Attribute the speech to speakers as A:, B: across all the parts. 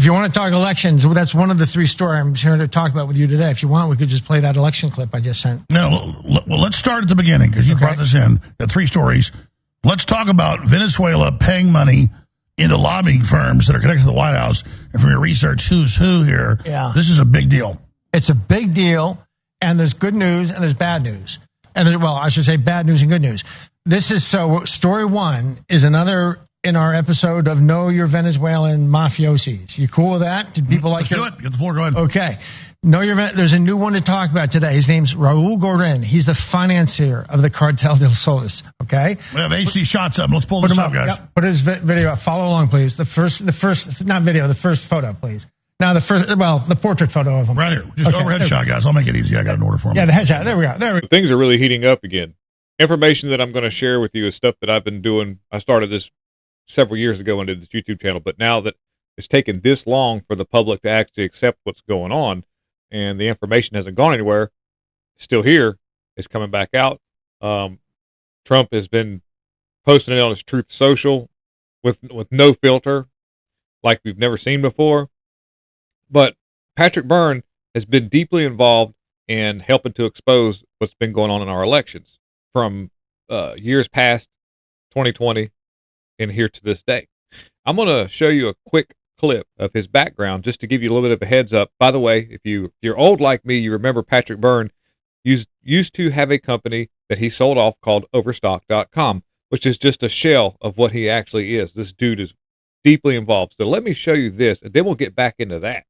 A: you want to talk elections, well, that's one of the three stories I'm here to talk about with you today. If you want, we could just play that election clip I just sent.
B: No, well, let's start at the beginning because you brought this in, the three stories. Let's talk about Venezuela paying money into lobbying firms that are connected to the White House. And from your research, who's who here, this is a big deal.
A: It's a big deal, and there's good news and there's bad news. And well, I should say bad news and good news. This is story one is another in our episode of Know Your Venezuelan Mafiosis. You cool with that? Did people like it?
B: Let's do it. Get the floor going.
A: Okay. There's a new one to talk about today. His name's Raul Gorin. He's the financier of the Cartel del Solis. Okay.
B: We have HD shots up. Let's pull this up, guys.
A: Yep. Put his video up. Follow along, please. The first photo, please. Now the portrait photo of him.
B: Right here. Just overhead shot, guys. I'll make it easy. I got an order for him.
A: Yeah, the headshot. There we go.
C: Things are really heating up again. Information that I'm going to share with you is stuff that I've been doing. I started this several years ago and did this YouTube channel, but now that it's taken this long for the public to actually accept what's going on and the information hasn't gone anywhere, it's still here, it's coming back out. Trump has been posting it on his Truth Social with no filter like we've never seen before. But Patrick Byrne has been deeply involved in helping to expose what's been going on in our elections from years past 2020 and here to this day. I'm going to show you a quick clip of his background just to give you a little bit of a heads up. By the way, if you're old like me, you remember Patrick Byrne used to have a company that he sold off called Overstock.com, which is just a shell of what he actually is. This dude is deeply involved. So let me show you this, and then we'll get back into that.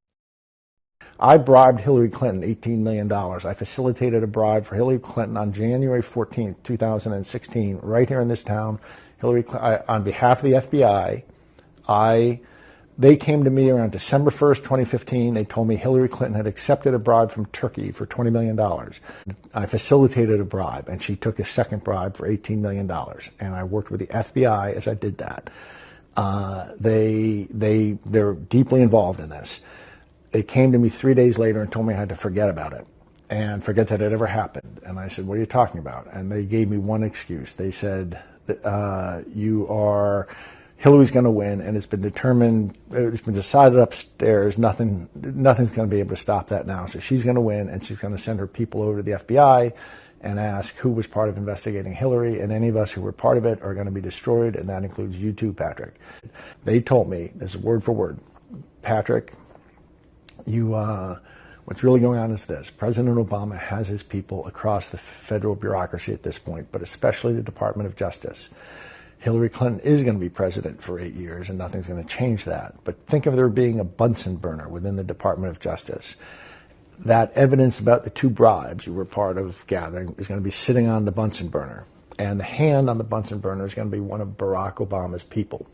D: I bribed Hillary Clinton $18 million. I facilitated a bribe for Hillary Clinton on January 14th, 2016, right here in this town. On behalf of the FBI, they came to me around December 1st, 2015. They told me Hillary Clinton had accepted a bribe from Turkey for $20 million. I facilitated a bribe, and she took a second bribe for $18 million. And I worked with the FBI as I did that. They're deeply involved in this. They came to me 3 days later and told me I had to forget about it and forget that it ever happened. And I said, what are you talking about? And they gave me one excuse. They said, Hillary's going to win, and it's been decided upstairs. Nothing's going to be able to stop that now. So she's going to win, and she's going to send her people over to the FBI and ask who was part of investigating Hillary, and any of us who were part of it are going to be destroyed, and that includes you too, Patrick. They told me, this is word for word, Patrick, what's really going on is this. President Obama has his people across the federal bureaucracy at this point, but especially the Department of Justice. Hillary Clinton is going to be president for 8 years, and nothing's going to change that. But think of there being a Bunsen burner within the Department of Justice. That evidence about the two bribes you were part of gathering is going to be sitting on the Bunsen burner. And the hand on the Bunsen burner is going to be one of Barack Obama's people.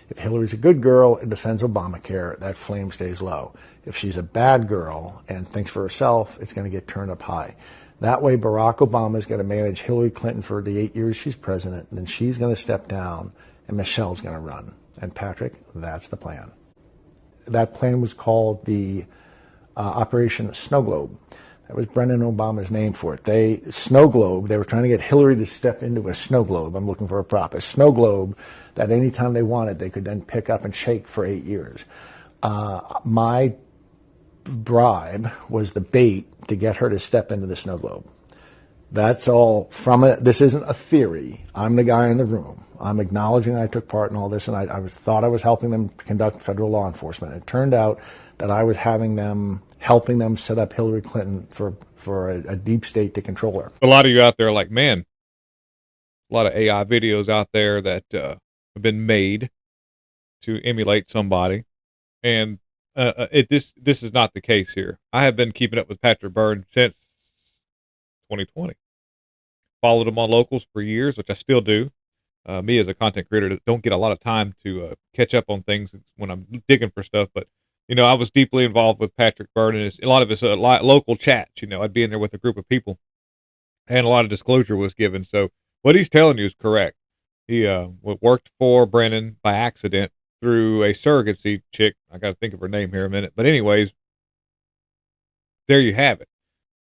D: If Hillary's a good girl and defends Obamacare, that flame stays low. If she's a bad girl and thinks for herself, it's going to get turned up high. That way, Barack Obama is going to manage Hillary Clinton for the 8 years she's president, and then she's going to step down, and Michelle's going to run. And Patrick, that's the plan. That plan was called the Operation Snow Globe. That was Brendan Obama's name for it. Snow Globe, they were trying to get Hillary to step into a snow globe. I'm looking for a prop. A snow globe that anytime they wanted, they could then pick up and shake for 8 years. My bribe was the bait to get her to step into the snow globe. That's all from it. This isn't a theory. I'm the guy in the room. I'm acknowledging I took part in all this, and I thought I was helping them conduct federal law enforcement. It turned out that I was helping them set up Hillary Clinton for a deep state to control her.
C: A lot of you out there are like, man, a lot of AI videos out there that have been made to emulate somebody, and this is not the case here. I have been keeping up with Patrick Byrne since 2020. Followed him on locals for years, which I still do. Me as a content creator don't get a lot of time to catch up on things when I'm digging for stuff, but I was deeply involved with Patrick Byrne and a lot of his local chats. I'd be in there with a group of people, and a lot of disclosure was given. So what he's telling you is correct. He worked for Brennan by accident through a surrogacy chick. I got to think of her name here a minute. But anyways, there you have it.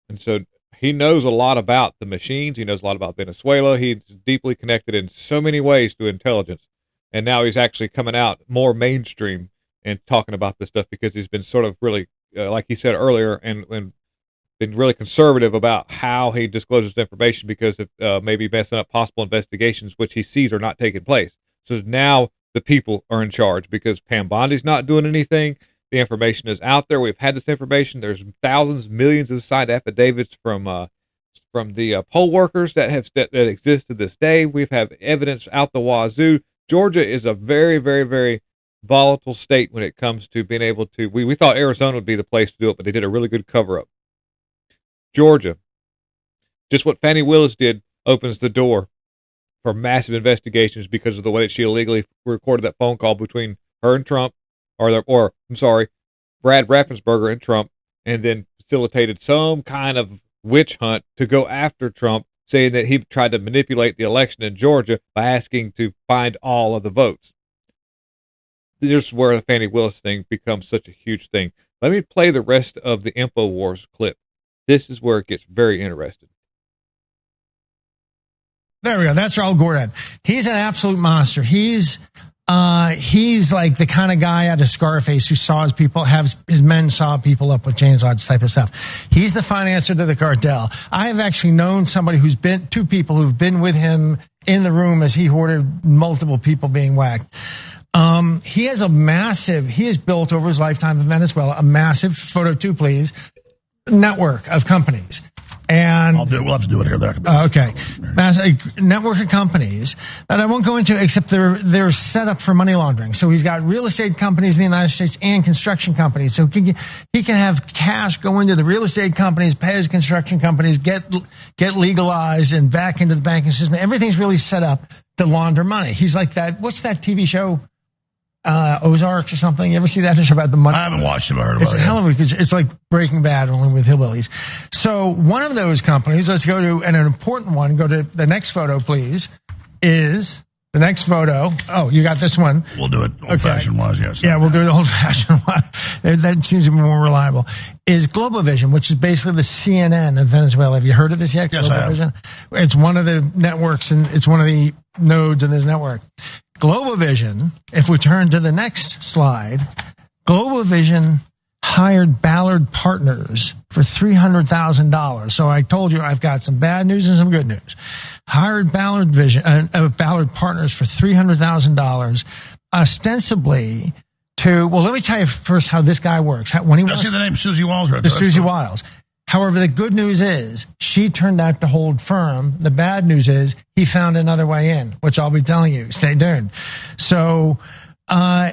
C: And so he knows a lot about the machines. He knows a lot about Venezuela. He's deeply connected in so many ways to intelligence. And now he's actually coming out more mainstream and talking about this stuff because he's been sort of really, like he said earlier, and been really conservative about how he discloses information because of maybe messing up possible investigations, which he sees are not taking place. So now the people are in charge because Pam Bondi's not doing anything. The information is out there. We've had this information. There's thousands, millions of signed affidavits from the poll workers that exist to this day. We've had evidence out the wazoo. Georgia is a very, very, very volatile state when it comes to being able to. We thought Arizona would be the place to do it, but they did a really good cover-up. Georgia, just what Fani Willis did, opens the door for massive investigations because of the way that she illegally recorded that phone call between her and Trump, Brad Raffensperger and Trump, and then facilitated some kind of witch hunt to go after Trump, saying that he tried to manipulate the election in Georgia by asking to find all of the votes. This is where the Fani Willis thing becomes such a huge thing. Let me play the rest of the InfoWars clip. This is where it gets very interesting.
A: There we go. That's Raul Gorin. He's an absolute monster. He's like the kind of guy out of Scarface who saw his men saw people up with chainsaws type of stuff. He's the financier to the cartel. I have actually known two people who've been with him in the room as he ordered multiple people being whacked. He has built over his lifetime in Venezuela a massive, photo 2 please, network of companies. And
B: we'll have to do it here.
A: Okay. Massive network of companies that I won't go into, except they're set up for money laundering. So he's got real estate companies in the United States and construction companies. So he can have cash go into the real estate companies, pay his construction companies, get legalized and back into the banking system. Everything's really set up to launder money. He's like that. What's that TV show? Ozarks or something. You ever see that show about the money?
B: I haven't watched it. I heard about it.
A: It's a hell of it's like Breaking Bad, only with hillbillies. So one of those companies, let's go to an important one. Go to the next photo, please. Is the next photo? Oh, you got this one.
B: We'll do it old-fashioned wise, yes.
A: Yeah, we'll do it old-fashioned one. That seems to be more reliable. Is Global Vision, which is basically the CNN of Venezuela. Have you heard of this yet?
B: Yes,
A: Global
B: I have.
A: Vision? It's one of the networks, and it's one of the nodes in this network. Global Vision, if we turn to the next slide, Global Vision hired Ballard Partners for $300,000. So I told you I've got some bad news and some good news. Hired Ballard Partners for $300,000, ostensibly let me tell you first how this guy works.
B: I see the name Susie Wiles right there.
A: Susie Wiles. However, the good news is she turned out to hold firm. The bad news is he found another way in, which I'll be telling you. Stay tuned. So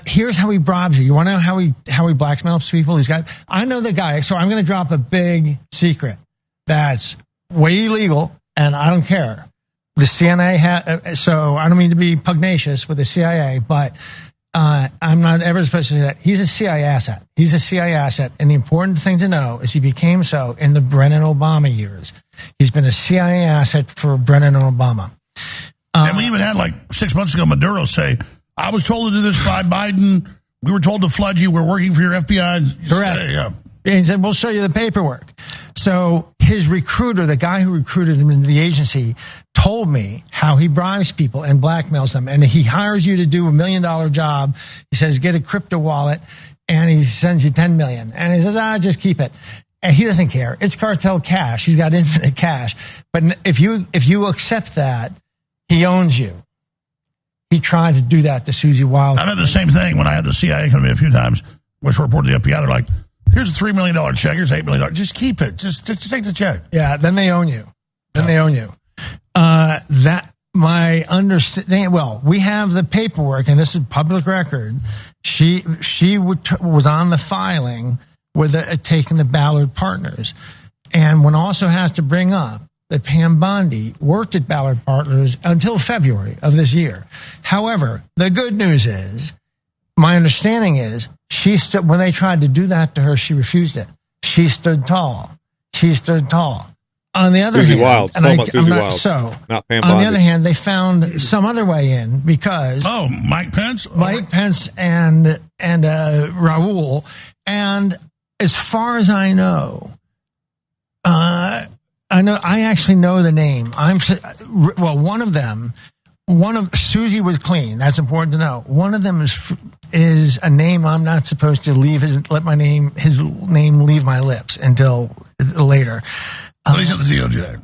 A: here's how he bribes you. You want to know how he blackmails people? I know the guy, so I'm going to drop a big secret that's way illegal, and I don't care. The CIA so I don't mean to be pugnacious with the CIA, but I'm not ever supposed to say that. He's a CIA asset. He's a CIA asset. And the important thing to know is he became so in the Brennan Obama years. He's been a CIA asset for Brennan and Obama.
B: And we even had 6 months ago Maduro say, I was told to do this by Biden. We were told to flood you. We're working for your FBI.
A: Correct.
B: Yeah.
A: And he said, we'll show you the paperwork. So his recruiter, the guy who recruited him into the agency, told me how he bribes people and blackmails them. And he hires you to do $1 million job. He says, get a crypto wallet, and he sends you $10 million. And he says, just keep it. And he doesn't care. It's cartel cash. He's got infinite cash. But if you accept that, he owns you. He tried to do that to Susie Wiles.
B: I've had the same thing when I had the CIA come to me a few times, which reported to the FBI. They're like, here's a $3 million check. Here's $8 million. Just keep it. Just take the check.
A: Yeah, then they own you. They own you. That my understanding. Well, we have the paperwork, and this is public record. She was on the filing with taking the Ballard Partners, and one also has to bring up that Pam Bondi worked at Ballard Partners until February of this year. However, the good news is, my understanding is, when they tried to do that to her, she refused it. She stood tall. On the other hand,
C: Wild.
A: and
C: Not Pam Bondi.
A: On the other hand, they found some other way in because
B: Mike Pence
A: and Raul, and as far as I know, I actually know the name. One of them. Susie was clean. That's important to know. One of them is a name I'm not supposed to let his name leave my lips until later.
B: But he's at the DOJ.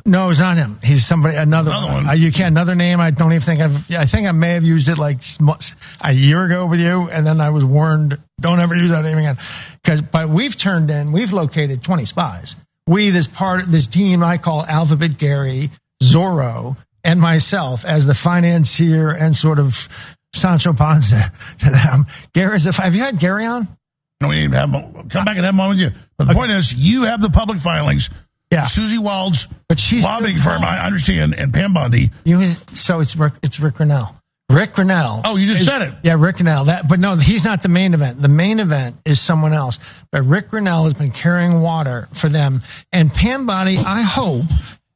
A: No, it's not him. He's another one. You can't, another name. I don't even think I think I may have used it like a year ago with you. And then I was warned, don't ever use that name again. But we've located 20 spies. This team I call Alphabet Gary, Zorro, and myself as the financier and sort of Sancho Panza to them. Have you had Gary on?
B: No, we didn't come back and have him on with you. But the point is, you have the public filings.
A: Yeah.
B: Susie Wald's
A: she's
B: lobbying firm, I understand, and Pam Bundy.
A: So it's Rick Grinnell. Rick Grinnell.
B: Oh, you just said it.
A: Yeah, Rick Grinnell. But no, he's not the main event. The main event is someone else. But Rick Grinnell has been carrying water for them. And Pam Bundy, I hope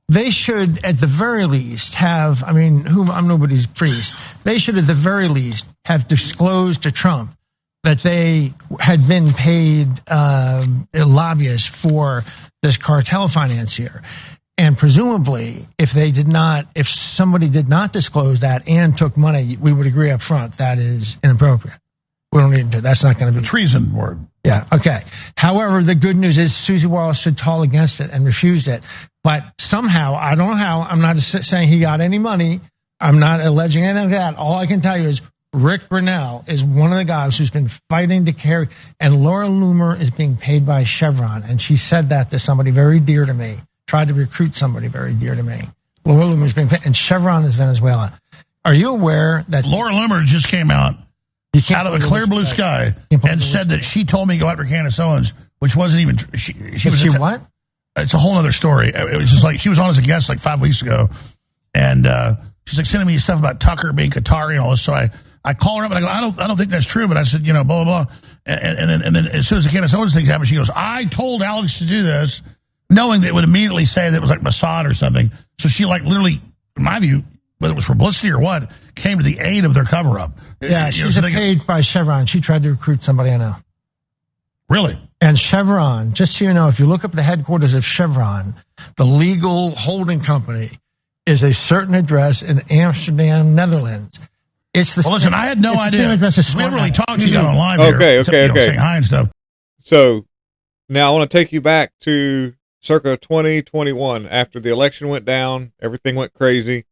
A: they should, at the very least, have, I'm nobody's priest. They should, at the very least, have disclosed to Trump that they had been paid lobbyists for this cartel financier. And presumably, if somebody did not disclose that and took money, we would agree up front that is inappropriate. We don't need to. That's not going to be
B: treason word.
A: Yeah. Okay. However, the good news is Susie Wallace stood tall against it and refused it. But somehow, I don't know how. I'm not saying he got any money. I'm not alleging anything like that. All I can tell you is Rick Grinnell is one of the guys who's been fighting to carry, and Laura Loomer is being paid by Chevron. And she said that to somebody very dear to me, tried to recruit somebody very dear to me. Laura Loomer is being paid, and Chevron is Venezuela. Are you aware that
B: Laura Loomer just came out of a clear blue sky and said that she told me to go after Candace Owens, which wasn't even,
A: what?
B: It's a whole other story. It was just like, she was on as a guest like 5 weeks ago. And, she's like sending me stuff about Tucker being Qatari and all this. So I call her up and I go, I don't think that's true. But I said, blah, blah, blah. And then as soon as the Candace Owens thing happened, she goes, I told Alex to do this, knowing that it would immediately say that it was like Mossad or something. So she literally, in my view, whether it was publicity or what, came to the aid of their cover-up.
A: Yeah, she was paid by Chevron. She tried to recruit somebody I know.
B: Really?
A: And Chevron, just so you know, if you look up the headquarters of Chevron, the legal holding company is a certain address in Amsterdam, Netherlands. It's the
B: listen, I had no idea.
A: Same address as
B: we haven't really talked to you on live
C: here. Okay.
B: Saying hi and stuff.
C: So now I want to take you back to circa 2021. After the election went down, everything went crazy.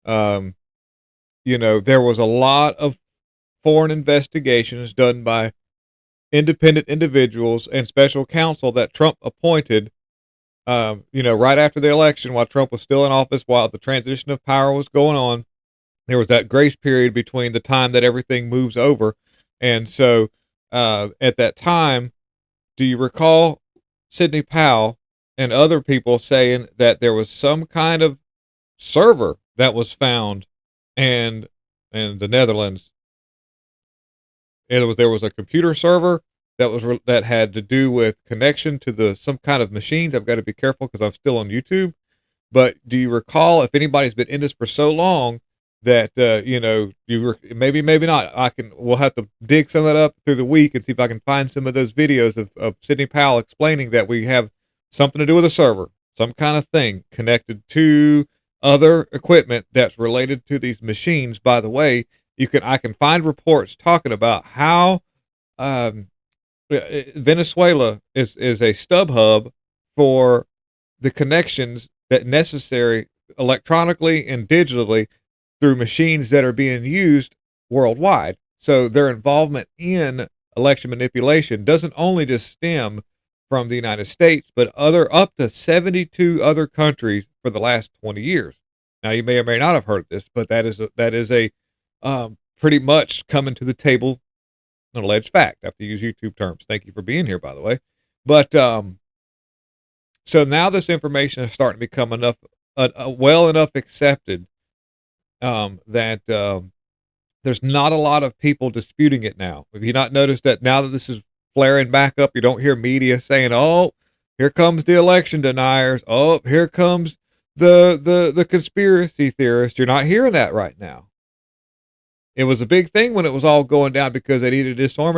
C: There was a lot of foreign investigations done by independent individuals and special counsel that Trump appointed, right after the election, while Trump was still in office, while the transition of power was going on. There was that grace period between the time that everything moves over. And so at that time, do you recall Sidney Powell and other people saying that there was some kind of server that was found in the Netherlands? And there was a computer server that had to do with connection to some kind of machines. I've got to be careful because I'm still on YouTube. But do you recall, if anybody's been in this for so long, that you were maybe not? We'll have to dig some of that up through the week and see if I can find some of those videos of Sidney Powell explaining that we have something to do with a server, some kind of thing connected to other equipment that's related to these machines. By the way, I can find reports talking about how Venezuela is a stub hub for the connections that necessary electronically and digitally through machines that are being used worldwide. So their involvement in election manipulation doesn't only just stem from the United States, but up to 72 other countries for the last 20 years. Now, you may or may not have heard of this, but that is a pretty much coming to the table, an alleged fact. I have to use YouTube terms. Thank you for being here, by the way. But so now this information is starting to become well enough accepted that there's not a lot of people disputing it now. Have you not noticed that now that this is flaring back up, you don't hear media saying, "Oh, here comes the election deniers. Oh, here comes the conspiracy theorists." You're not hearing that right now. It was a big thing when it was all going down because they needed to disarm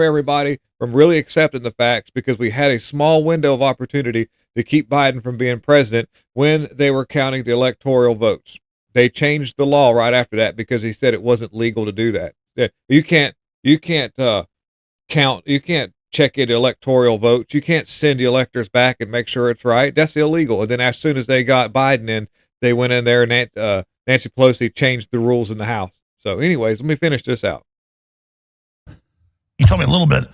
C: everybody from really accepting the facts, because we had a small window of opportunity to keep Biden from being president when they were counting the electoral votes. they changed the law right after that because he said it wasn't legal to do that. You can't count, you can't check in electoral votes, you can't send the electors back and make sure it's right. That's illegal. And then as soon as they got Biden in, they went in there and Nancy Pelosi changed the rules in the House. So anyways, let me finish this out.
B: You told me a little bit.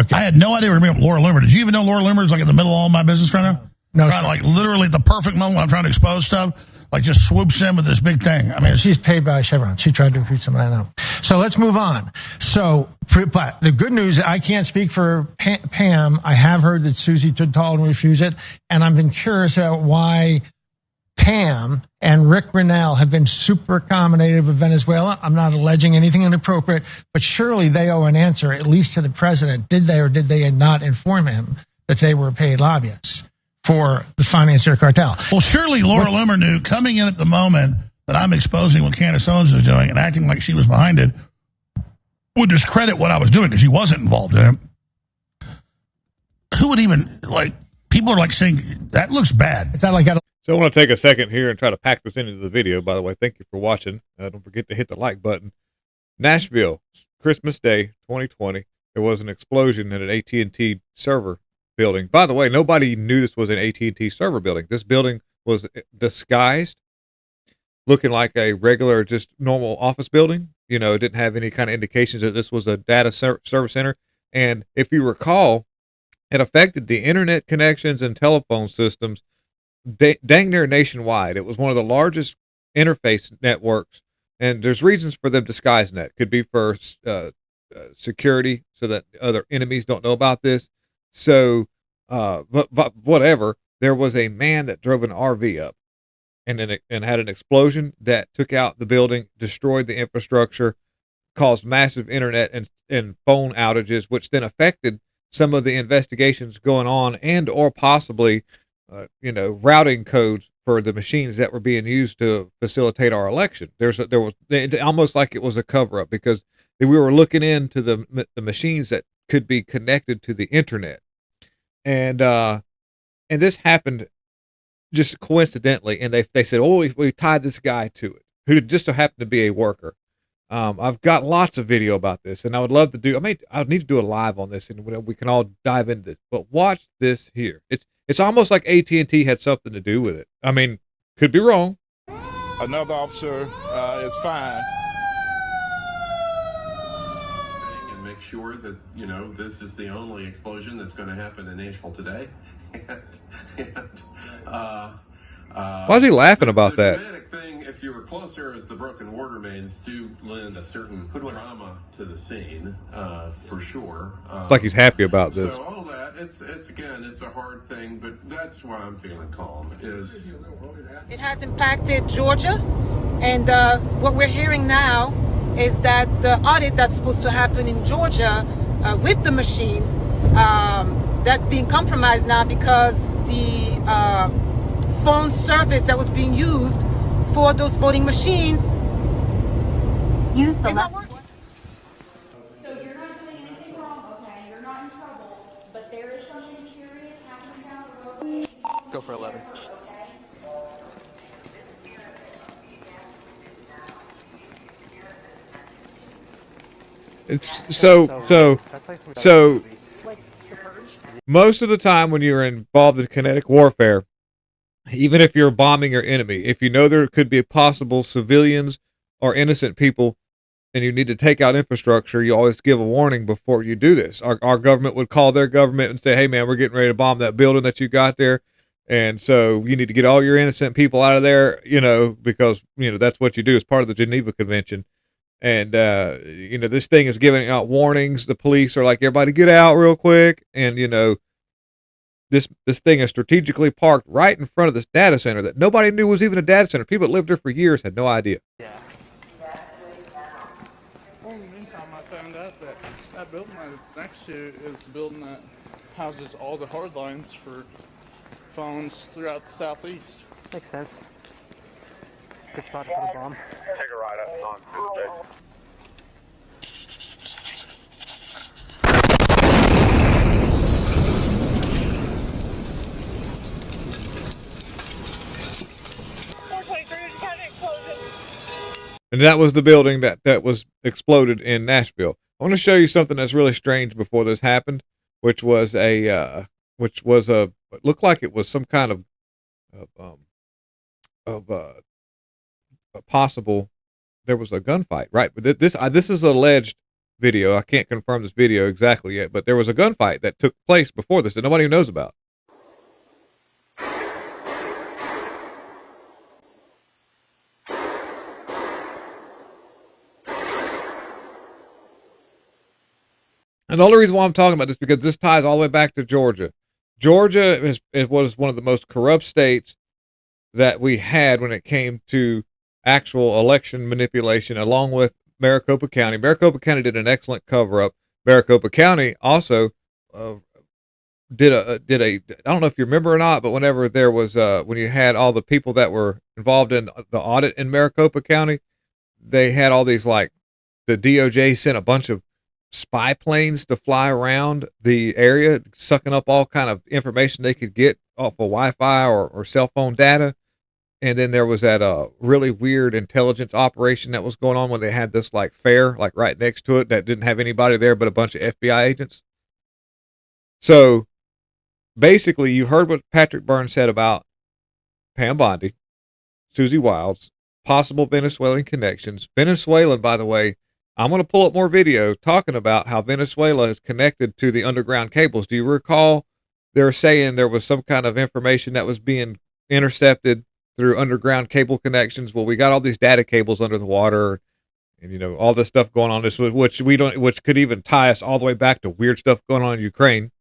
B: Okay. I had no idea we were bringing up Laura Loomer. Did you even know Laura Loomer is like in the middle of all my business right now?
A: No.
B: Like literally at the perfect moment when I'm trying to expose stuff, like just swoops in with this big thing. I mean,
A: she's paid by Chevron. She tried to recruit somebody, I know. So let's move on. So, but the good news, I can't speak for Pam. I have heard that Susie stood tall and refused it. And I've been curious about why Pam and Rick Grinnell have been super accommodative of Venezuela. I'm not alleging anything inappropriate, but surely they owe an answer, at least to the president. Did they or did they not inform him that they were paid lobbyists for the financier cartel?
B: Well, surely Laura Loomer knew coming in at the moment that I'm exposing what Candace Owens is doing and acting like she was behind it would discredit what I was doing because she wasn't involved in it. Who would even, like, people are like saying, that looks bad.
A: It's not like I
C: So I want to take a second here and try to pack this into the video. By the way, thank you for watching. Don't forget to hit the like button. Nashville, Christmas Day, 2020. There was an explosion in an AT&T server building. By the way, nobody knew this was an AT&T server building. This building was disguised, looking like a regular, just normal office building. You know, it didn't have any kind of indications that this was a data service center. And if you recall, it affected the internet connections and telephone systems dang near nationwide. It was one of the largest interface networks, and there's reasons for them disguising that. Could be for security, so that other enemies don't know about this. So, but whatever. There was a man that drove an RV up, and had an explosion that took out the building, destroyed the infrastructure, caused massive internet and phone outages, which then affected some of the investigations going on, and or possibly routing codes for the machines that were being used to facilitate our election. There was almost like it was a cover up because we were looking into the machines that could be connected to the internet, and this happened just coincidentally. And they said, oh, we tied this guy to it, who just so happened to be a worker. I've got lots of video about this, and I would love to do. I need to do a live on this, and we can all dive into this. But watch this here. It's almost like AT&T had something to do with it. I mean, could be wrong.
E: Another officer is fine.
F: And make sure that, this is the only explosion that's going to happen in Nashville today.
C: Why is he laughing about that?
F: The dramatic thing, if you were closer, is the broken water mains do lend a certain drama to the scene, for sure.
C: It's like he's happy about this.
F: So all that, it's a hard thing, but that's why I'm feeling calm.
G: It has impacted Georgia, and what we're hearing now is that the audit that's supposed to happen in Georgia with the machines, that's being compromised now because the phone service that was being used for those voting machines
H: use the
G: left.
H: So you're not doing anything wrong, okay? You're not in trouble, but there is something serious happening down the road.
I: Go for 11.
C: It's so most of the time when you're involved in kinetic warfare, even if you're bombing your enemy, if you know there could be possible civilians or innocent people and you need to take out infrastructure, you always give a warning before you do this. Our government would call their government and say, hey man, we're getting ready to bomb that building that you got there. And so you need to get all your innocent people out of there, because, that's what you do as part of the Geneva Convention. And, this thing is giving out warnings. The police are like, everybody get out real quick. And, this thing is strategically parked right in front of this data center that nobody knew was even a data center. People that lived there for years had no idea.
I: Yeah.
J: Well, in the meantime, I found out that building that it's next to is the building that houses all the hard lines for phones throughout the southeast.
I: Makes sense. Good spot to put a bomb.
E: Take a ride up on Tuesday.
K: Explosion.
C: And that was the building that was exploded in Nashville. I want to show you something that's really strange before this happened, which was it looked like it was some kind of a possible, there was a gunfight, right? But this is alleged video. I can't confirm this video exactly yet, but there was a gunfight that took place before this that nobody knows about. And the only reason why I'm talking about this is because this ties all the way back to Georgia. Georgia was one of the most corrupt states that we had when it came to actual election manipulation, along with Maricopa County. Maricopa County did an excellent cover-up. Maricopa County also did a I don't know if you remember or not, but whenever there was when you had all the people that were involved in the audit in Maricopa County, they had all these, like, the DOJ sent a bunch of spy planes to fly around the area, sucking up all kind of information they could get off of Wi-Fi or cell phone data. And then there was that really weird intelligence operation that was going on when they had this, like, fair, like, right next to it that didn't have anybody there but a bunch of FBI agents. So basically, you heard what Patrick Byrne said about Pam Bondi, Susie Wilds, possible Venezuelan connections. Venezuelan, by the way, I'm going to pull up more video talking about how Venezuela is connected to the underground cables. Do you recall they're saying there was some kind of information that was being intercepted through underground cable connections? Well, we got all these data cables under the water, and, you know, all this stuff going on, which could even tie us all the way back to weird stuff going on in Ukraine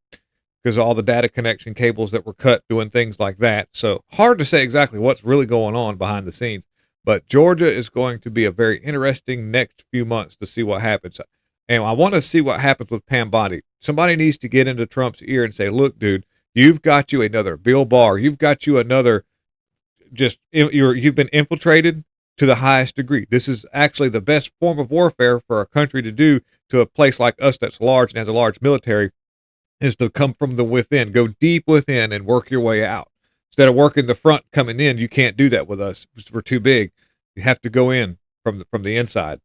C: because of all the data connection cables that were cut doing things like that. So hard to say exactly what's really going on behind the scenes. But Georgia is going to be a very interesting next few months to see what happens. And I want to see what happens with Pam Bondi. Somebody needs to get into Trump's ear and say, look, dude, you've got you another Bill Barr. You've got you another, you've been infiltrated to the highest degree. This is actually the best form of warfare for a country to do to a place like us that's large and has a large military, is to come from the within, go deep within and work your way out. Instead of working the front coming in, you can't do that with us. We're too big. You have to go in from the inside.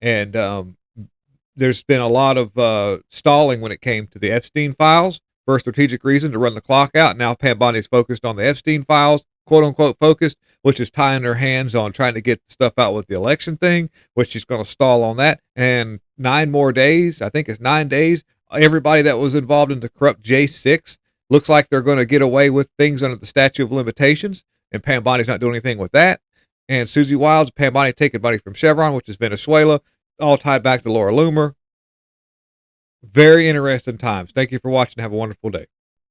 C: And there's been a lot of stalling when it came to the Epstein files for a strategic reason to run the clock out. Now Pam Bondi is focused on the Epstein files, quote unquote focused, which is tying her hands on trying to get stuff out with the election thing, which she's going to stall on that. And 9 more days, I think it's 9 days, everybody that was involved in the corrupt J6 looks like they're going to get away with things under the statute of limitations, and Pam Bondi's not doing anything with that. And Susie Wilds, Pam Bondi taking money from Chevron, which is Venezuela, all tied back to Laura Loomer. Very interesting times. Thank you for watching. Have a wonderful day.